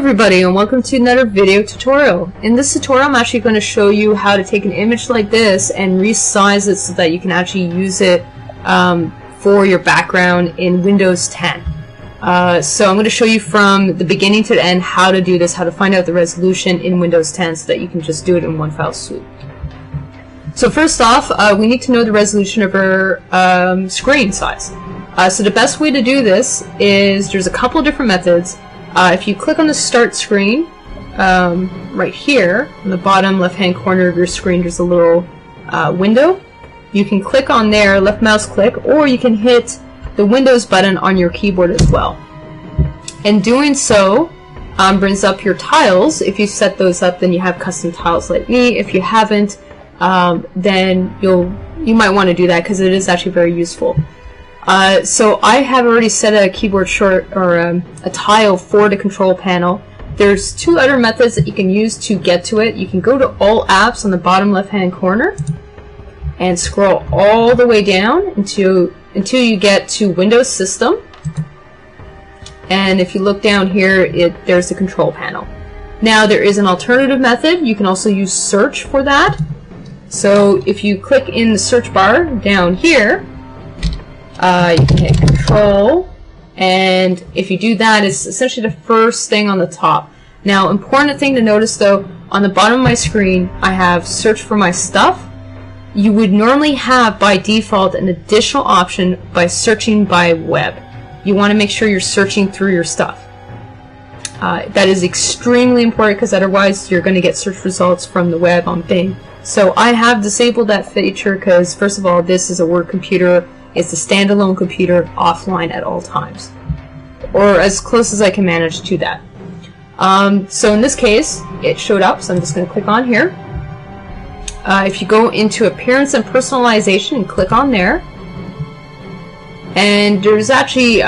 everybody, and welcome to another video tutorial. In this tutorial I'm actually going to show you how to take an image like this and resize it so that you can actually use it for your background in Windows 10. So I'm going to show you from the beginning to the end how to do this, how to find out the resolution in Windows 10 so that you can just do it in one fell swoop. So first off, we need to know the resolution of our screen size. So the best way to do this is there's a couple of different methods. If you click on the start screen, right here, in the bottom left-hand corner of your screen, there's a little window. You can click on there, left mouse click, or you can hit the Windows button on your keyboard as well. And doing so brings up your tiles. If you set those up, then you have custom tiles like me. If you haven't, then you might want to do that because it is actually very useful. So I have already set a keyboard short or a tile for the control panel. There's two other methods that you can use to get to it. You can go to all apps on the bottom left hand corner and scroll all the way down until you get to Windows System. And if you look down here, there's the control panel. Now there is an alternative method. You can also use search for that. So if you click in the search bar down here, you can hit Control, and if you do that, it's essentially the first thing on the top. Now, important thing to notice though, on the bottom of my screen, I have Search for my stuff. You would normally have by default an additional option by searching by web. You want to make sure you're searching through your stuff. That is extremely important because otherwise you're going to get search results from the web on Bing. So I have disabled that feature because, first of all, this is a work computer. It's a standalone computer offline at all times, or as close as I can manage to that. So in this case, it showed up, so I'm just going to click on here. If you go into Appearance and Personalization and click on there, and there's actually,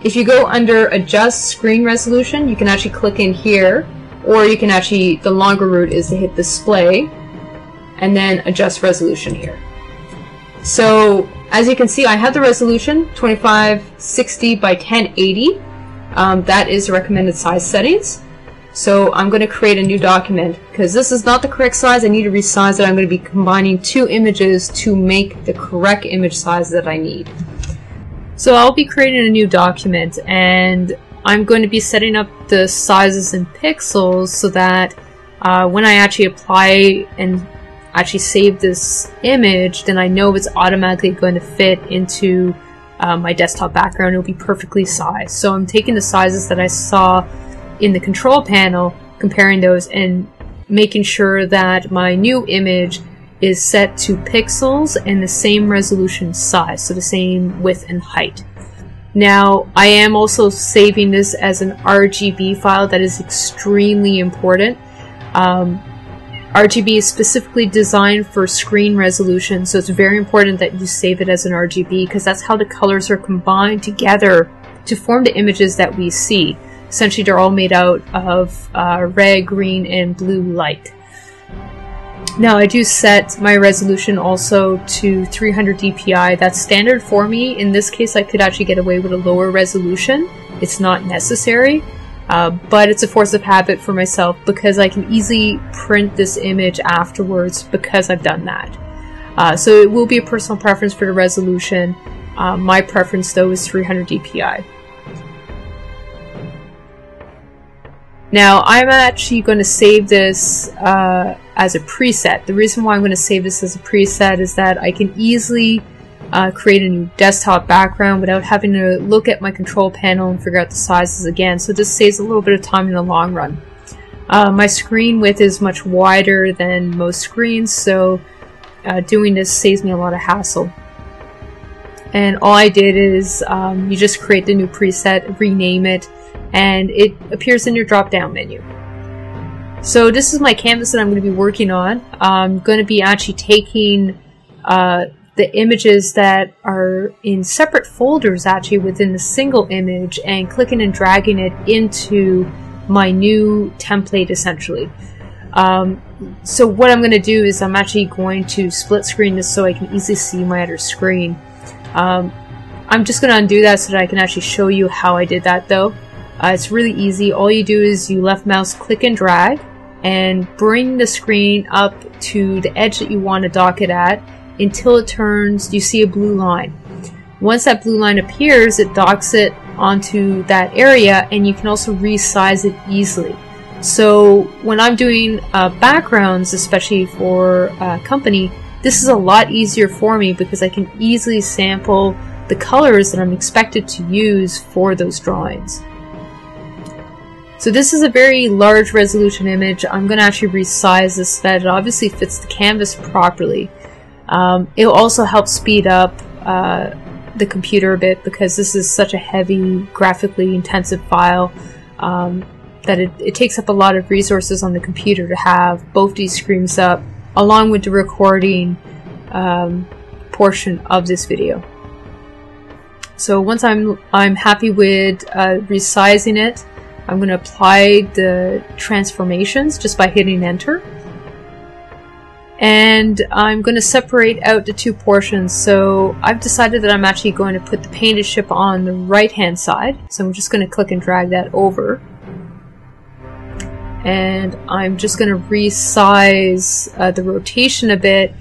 if you go under Adjust Screen Resolution, you can actually click in here, or you can actually, the longer route is to hit Display, and then Adjust Resolution here. So, as you can see, I have the resolution 2560 by 1080. That is the recommended size settings. So I'm going to create a new document because this is not the correct size. I need to resize it. I'm going to be combining two images to make the correct image size that I need. So I'll be creating a new document, and I'm going to be setting up the sizes in pixels so that when I actually apply and actually save this image, then I know it's automatically going to fit into my desktop background. It'll be perfectly sized. So I'm taking the sizes that I saw in the control panel, comparing those, and making sure that my new image is set to pixels and the same resolution size, so the same width and height. Now, I am also saving this as an RGB file. That is extremely important. RGB is specifically designed for screen resolution, so it's very important that you save it as an RGB because that's how the colors are combined together to form the images that we see. Essentially, they're all made out of red, green, and blue light. Now, I do set my resolution also to 300 dpi. That's standard for me. In this case, I could actually get away with a lower resolution. It's not necessary. But it's a force of habit for myself because I can easily print this image afterwards because I've done that. So it will be a personal preference for the resolution. My preference though is 300 dpi. Now I'm actually going to save this as a preset. The reason why I'm going to save this as a preset is that I can easily create a new desktop background without having to look at my control panel and figure out the sizes again, so this saves a little bit of time in the long run. My screen width is much wider than most screens, so doing this saves me a lot of hassle. And all I did is you just create the new preset, rename it, and it appears in your drop down menu. So this is my canvas that I'm going to be working on. I'm going to be actually taking the images that are in separate folders actually within the single image and clicking and dragging it into my new template essentially. So what I'm going to do is I'm actually going to split screen this so I can easily see my other screen. I'm just going to undo that so that I can actually show you how I did that though. It's really easy. All you do is you left mouse click and drag and bring the screen up to the edge that you want to dock it at until it turns, you see a blue line. Once that blue line appears, it docks it onto that area, and you can also resize it easily. So when I'm doing backgrounds, especially for company, this is a lot easier for me because I can easily sample the colors that I'm expected to use for those drawings. So this is a very large resolution image. I'm going to actually resize this so that it obviously fits the canvas properly. It'll also help speed up the computer a bit because this is such a heavy, graphically intensive file that it takes up a lot of resources on the computer to have both these screens up along with the recording portion of this video. So once I'm happy with resizing it, I'm going to apply the transformations just by hitting enter. And I'm going to separate out the two portions. So I've decided that I'm actually going to put the painted ship on the right hand side. So I'm just going to click and drag that over. And I'm just going to resize the rotation a bit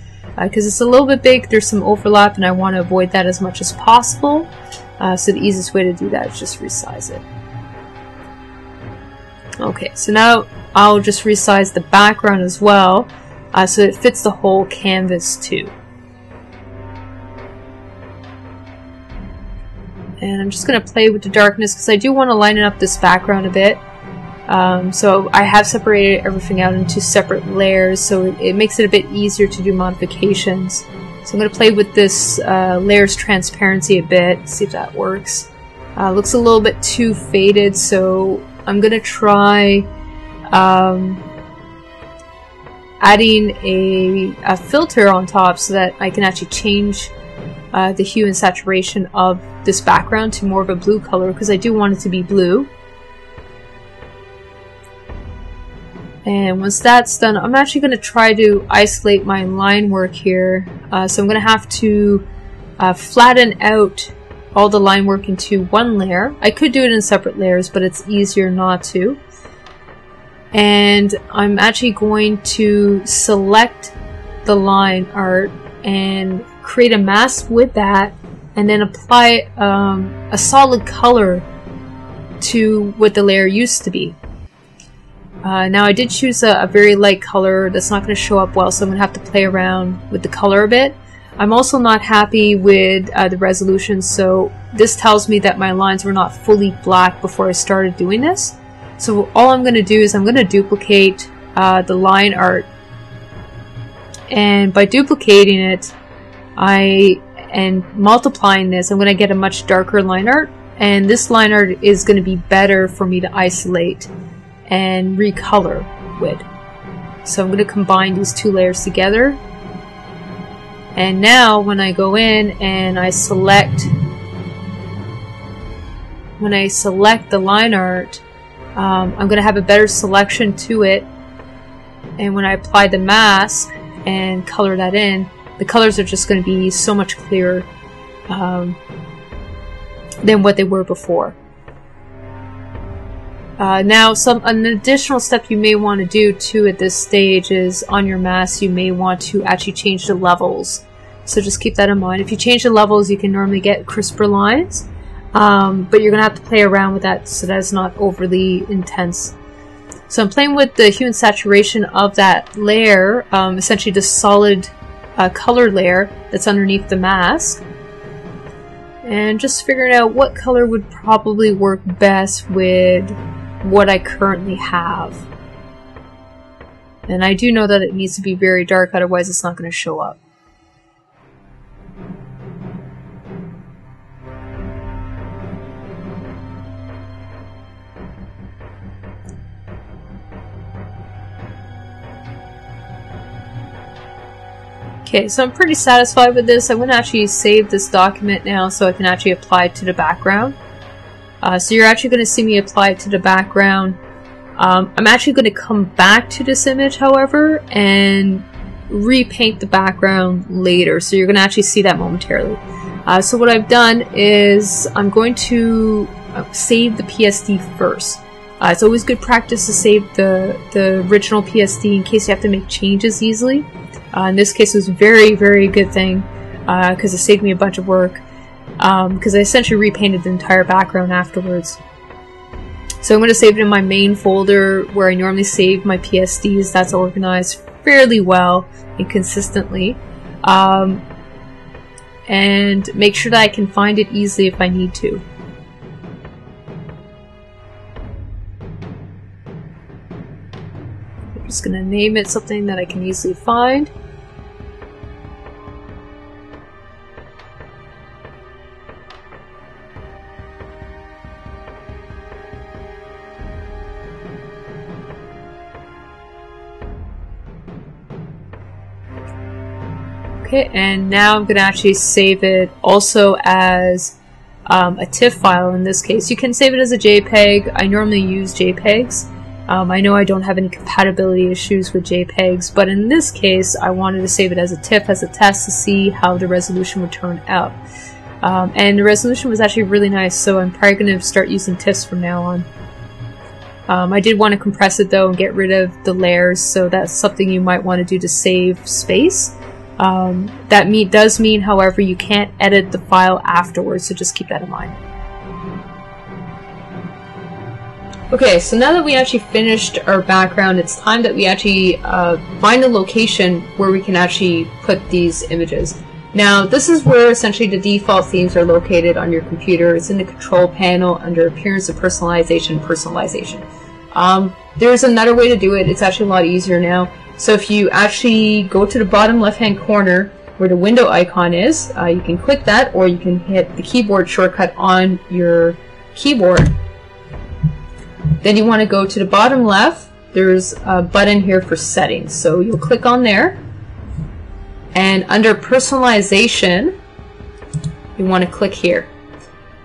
because it's a little bit big. There's some overlap and I want to avoid that as much as possible. So the easiest way to do that is just resize it. Okay, so now I'll just resize the background as well. So it fits the whole canvas too. And I'm just going to play with the darkness because I do want to lighten up this background a bit. So I have separated everything out into separate layers, so it makes it a bit easier to do modifications. So I'm going to play with this layers transparency a bit, see if that works. Looks a little bit too faded, so I'm going to try adding a filter on top so that I can actually change the hue and saturation of this background to more of a blue color because I do want it to be blue. And once that's done, I'm actually going to try to isolate my line work here. So I'm going to have to flatten out all the line work into one layer. I could do it in separate layers, but it's easier not to. And I'm actually going to select the line art and create a mask with that, and then apply a solid color to what the layer used to be. Now I did choose a very light color that's not going to show up well, so I'm going to have to play around with the color a bit. I'm also not happy with the resolution, so this tells me that my lines were not fully black before I started doing this. So all I'm going to do is I'm going to duplicate the line art, and by duplicating it and multiplying this, I'm going to get a much darker line art, and this line art is going to be better for me to isolate and recolor with. So I'm going to combine these two layers together, and now when I go in and I select the line art, I'm going to have a better selection to it, and when I apply the mask and color that in, the colors are just going to be so much clearer than what they were before. Now an additional step you may want to do too at this stage is on your mask you may want to actually change the levels. So just keep that in mind. If you change the levels, you can normally get crisper lines, but you're going to have to play around with that so that it's not overly intense. So I'm playing with the hue and saturation of that layer, essentially the solid color layer that's underneath the mask, and just figuring out what color would probably work best with what I currently have. And I do know that it needs to be very dark, otherwise it's not going to show up. Okay, so I'm pretty satisfied with this. I'm going to actually save this document now so I can actually apply it to the background. So you're actually going to see me apply it to the background. I'm actually going to come back to this image, however, and repaint the background later. So you're going to actually see that momentarily. So what I've done is I'm going to save the PSD first. It's always good practice to save the original PSD in case you have to make changes easily. In this case, it was a very, very good thing because it saved me a bunch of work because I essentially repainted the entire background afterwards. So I'm going to save it in my main folder where I normally save my PSDs. That's organized fairly well and consistently. And make sure that I can find it easily if I need to. I'm just going to name it something that I can easily find. Okay, and now I'm going to actually save it also as a TIFF file in this case. You can save it as a JPEG. I normally use JPEGs. I know I don't have any compatibility issues with JPEGs, but in this case I wanted to save it as a TIFF as a test to see how the resolution would turn out. And the resolution was actually really nice, so I'm probably going to start using TIFFs from now on. I did want to compress it though and get rid of the layers, so that's something you might want to do to save space. That does mean, however, you can't edit the file afterwards, so just keep that in mind. Okay, so now that we actually finished our background, it's time that we actually find a location where we can actually put these images. Now, this is where essentially the default themes are located on your computer. It's in the control panel under Appearance and Personalization. There's another way to do it. It's actually a lot easier now. So if you actually go to the bottom left-hand corner where the window icon is, you can click that, or you can hit the keyboard shortcut on your keyboard. Then you want to go to the bottom left. There's a button here for settings. So you'll click on there. And under personalization, you want to click here.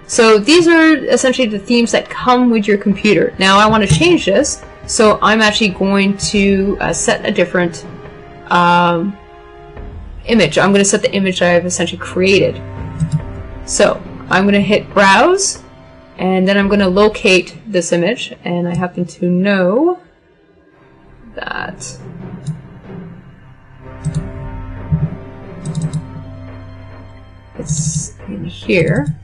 So these are essentially the themes that come with your computer. Now I want to change this. So I'm actually going to set a different image. I'm going to set the image that I've essentially created. So I'm going to hit Browse, and then I'm going to locate this image, and I happen to know that it's in here.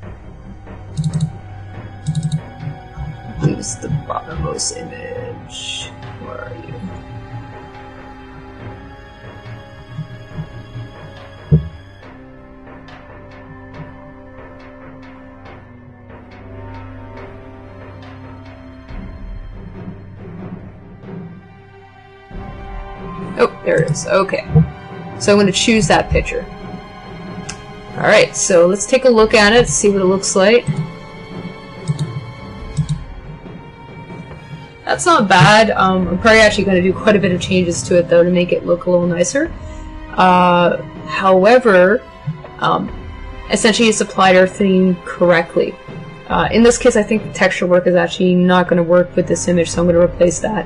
Use the bottommost image. Where are you? Oh, there it is. Okay. So I'm going to choose that picture. Alright, so let's take a look at it, see what it looks like. That's not bad. I'm probably actually going to do quite a bit of changes to it though to make it look a little nicer. However, essentially it's applied our theme correctly. In this case I think the texture work is actually not going to work with this image, so I'm going to replace that.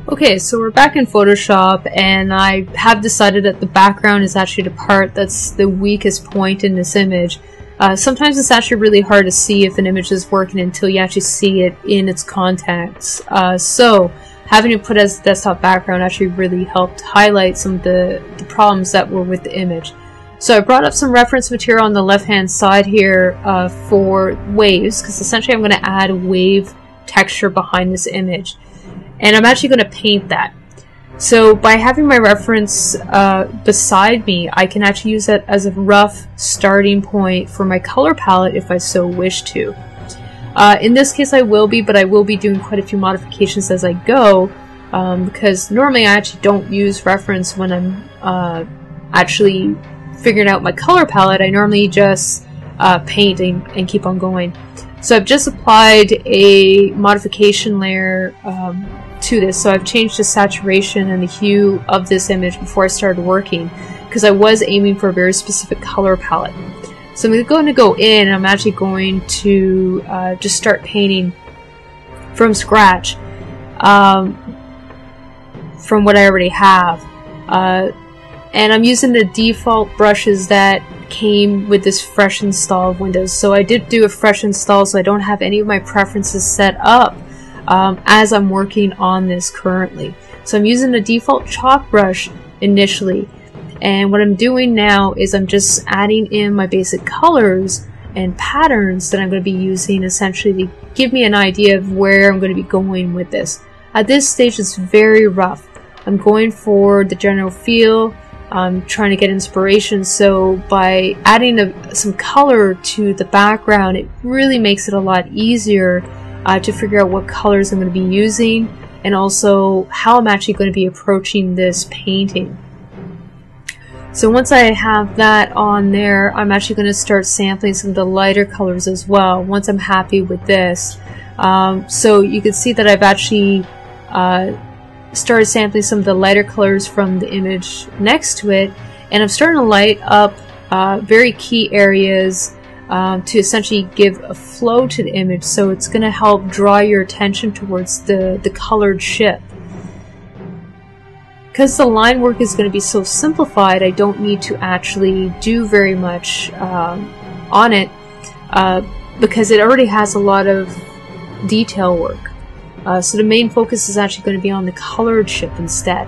Okay, so we're back in Photoshop, and I have decided that the background is actually the part that's the weakest point in this image. Sometimes it's actually really hard to see if an image is working until you actually see it in its context. So having it put as desktop background actually really helped highlight some of the problems that were with the image. So I brought up some reference material on the left hand side here for waves, because essentially I'm going to add a wave texture behind this image. And I'm actually going to paint that. So by having my reference beside me, I can actually use that as a rough starting point for my color palette if I so wish to. In this case I will be, but I will be doing quite a few modifications as I go, because normally I actually don't use reference when I'm actually figuring out my color palette. I normally just paint and keep on going. So I've just applied a modification layer to this, so I've changed the saturation and the hue of this image before I started working, because I was aiming for a very specific color palette. So I'm going to go in and I'm actually going to just start painting from scratch from what I already have. And I'm using the default brushes that came with this fresh install of Windows. So I did do a fresh install, so I don't have any of my preferences set up as I'm working on this currently. So I'm using the default chalk brush initially, and what I'm doing now is I'm just adding in my basic colors and patterns that I'm going to be using essentially to give me an idea of where I'm going to be going with this. At this stage it's very rough. I'm going for the general feel. I'm trying to get inspiration, so by adding some color to the background, it really makes it a lot easier to figure out what colors I'm going to be using and also how I'm actually going to be approaching this painting. So once I have that on there, I'm actually going to start sampling some of the lighter colors as well once I'm happy with this. So you can see that I've actually started sampling some of the lighter colors from the image next to it, and I'm starting to light up very key areas to essentially give a flow to the image, so it's going to help draw your attention towards the colored ship. Because the line work is going to be so simplified, I don't need to actually do very much on it because it already has a lot of detail work. So the main focus is actually going to be on the colored ship instead.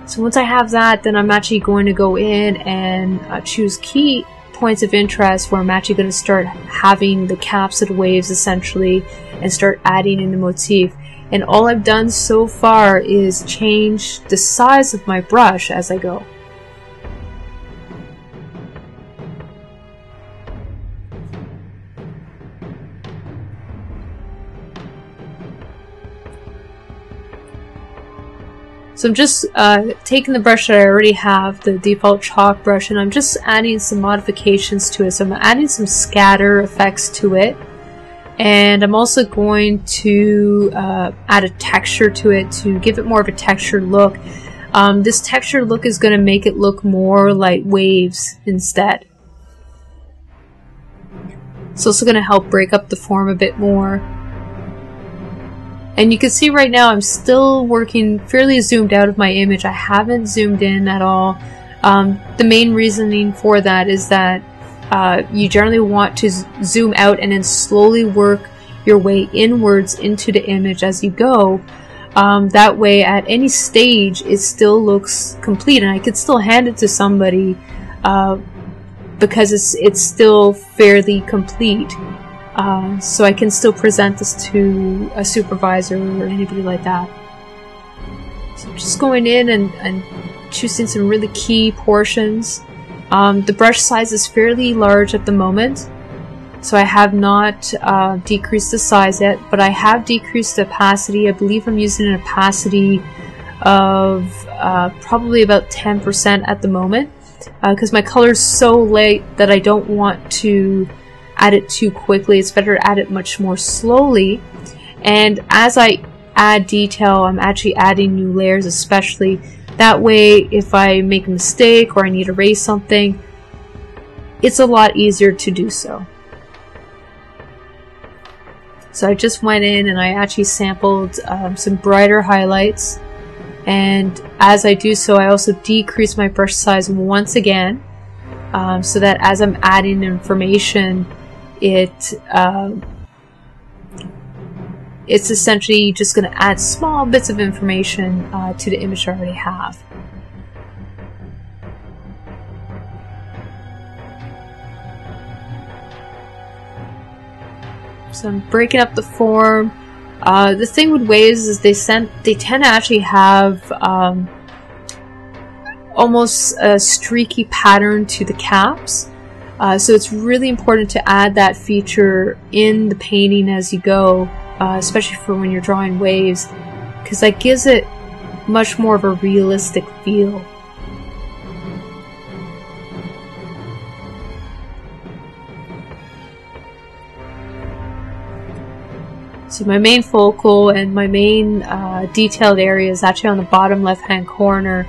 So once I have that, then I'm actually going to go in and choose key points of interest where I'm actually going to start having the caps of the waves essentially and start adding in the motif. And all I've done so far is change the size of my brush as I go. So I'm just taking the brush that I already have, the default chalk brush, and I'm just adding some modifications to it. So I'm adding some scatter effects to it, and I'm also going to add a texture to it to give it more of a textured look. This textured look is going to make it look more like waves instead. It's also going to help break up the form a bit more. And you can see right now I'm still working fairly zoomed out of my image. I haven't zoomed in at all. The main reasoning for that is that you generally want to zoom out and then slowly work your way inwards into the image as you go. That way at any stage it still looks complete, and I could still hand it to somebody because it's still fairly complete. So I can still present this to a supervisor or anybody like that. So I'm just going in and choosing some really key portions. The brush size is fairly large at the moment, so I have not decreased the size yet, but I have decreased the opacity. I believe I'm using an opacity of probably about 10% at the moment, because my color is so light that I don't want to add it too quickly. It's better to add it much more slowly, and as I add detail I'm actually adding new layers, especially that way if I make a mistake or I need to erase something, it's a lot easier to do so. So I just went in and I actually sampled some brighter highlights, and as I do so I also decrease my brush size once again, so that as I'm adding information it's essentially just going to add small bits of information to the image I already have. So I'm breaking up the form. The thing with waves is they tend to actually have almost a streaky pattern to the caps. So it's really important to add that feature in the painting as you go, especially for when you're drawing waves, because that gives it much more of a realistic feel. So my main focal and my main detailed area is actually on the bottom left hand corner.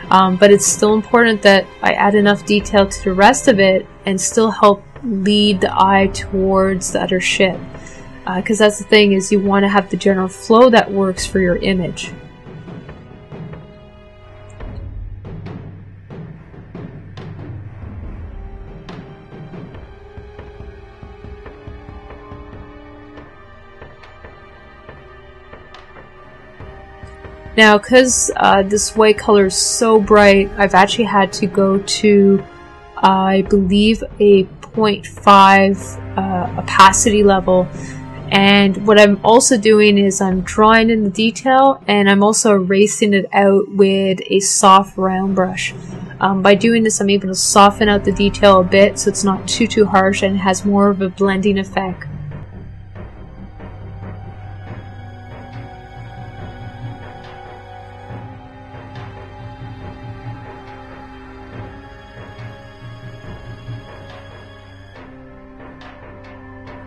But it's still important that I add enough detail to the rest of it and still help lead the eye towards the other ship. Because that's the thing, is you want to have the general flow that works for your image. Now, because this white color is so bright, I've actually had to go to, I believe, a 0.5 opacity level. And what I'm also doing is I'm drawing in the detail, and I'm also erasing it out with a soft round brush. By doing this, I'm able to soften out the detail a bit so it's not too harsh and has more of a blending effect.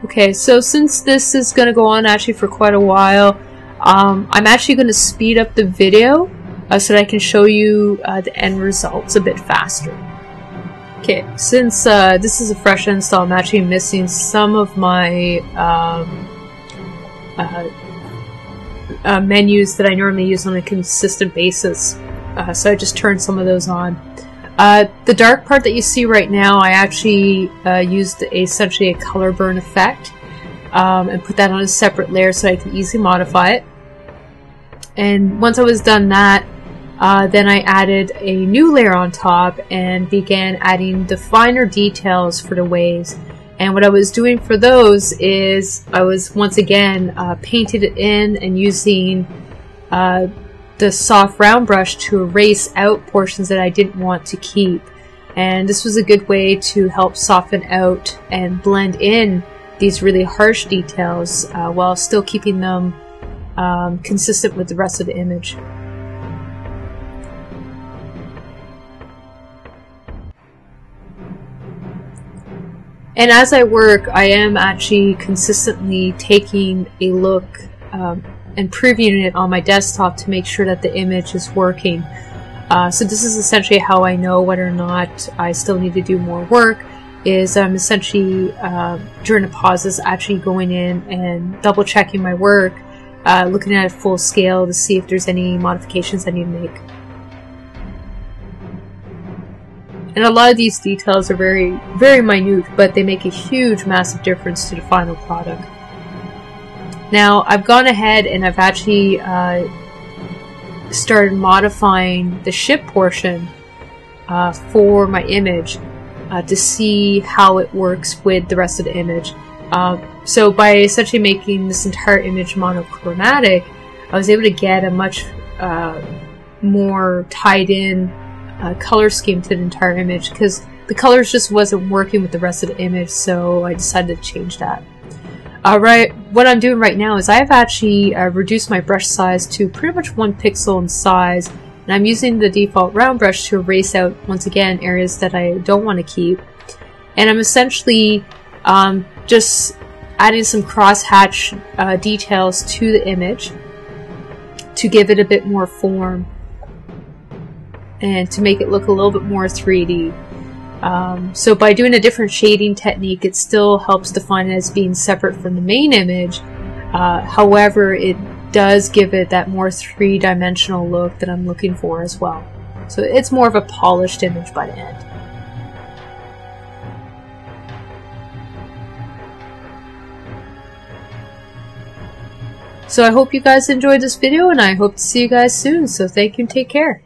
Okay, so since this is going to go on actually for quite a while, I'm actually going to speed up the video so that I can show you the end results a bit faster. Okay, since this is a fresh install, I'm actually missing some of my menus that I normally use on a consistent basis, so I just turned some of those on. The dark part that you see right now, I actually used essentially a color burn effect and put that on a separate layer so I can easily modify it. And once I was done that, then I added a new layer on top and began adding the finer details for the waves. And what I was doing for those is I was once again painted it in and using the soft round brush to erase out portions that I didn't want to keep. And this was a good way to help soften out and blend in these really harsh details while still keeping them consistent with the rest of the image. And as I work, I am actually consistently taking a look and previewing it on my desktop to make sure that the image is working. So this is essentially how I know whether or not I still need to do more work, is I'm essentially during the pauses actually going in and double checking my work, looking at it full scale to see if there's any modifications I need to make. And a lot of these details are very minute, but they make a huge, massive difference to the final product. Now, I've gone ahead and I've actually started modifying the ship portion for my image to see how it works with the rest of the image. So by essentially making this entire image monochromatic, I was able to get a much more tied in color scheme to the entire image, because the colors just wasn't working with the rest of the image, so I decided to change that. What I'm doing right now is I've actually reduced my brush size to pretty much 1 pixel in size, and I'm using the default round brush to erase out, once again, areas that I don't want to keep. And I'm essentially just adding some crosshatch details to the image to give it a bit more form and to make it look a little bit more 3D. So by doing a different shading technique, it still helps define it as being separate from the main image. However, it does give it that more three-dimensional look that I'm looking for as well. So it's more of a polished image by the end. So I hope you guys enjoyed this video, and I hope to see you guys soon. So thank you and take care.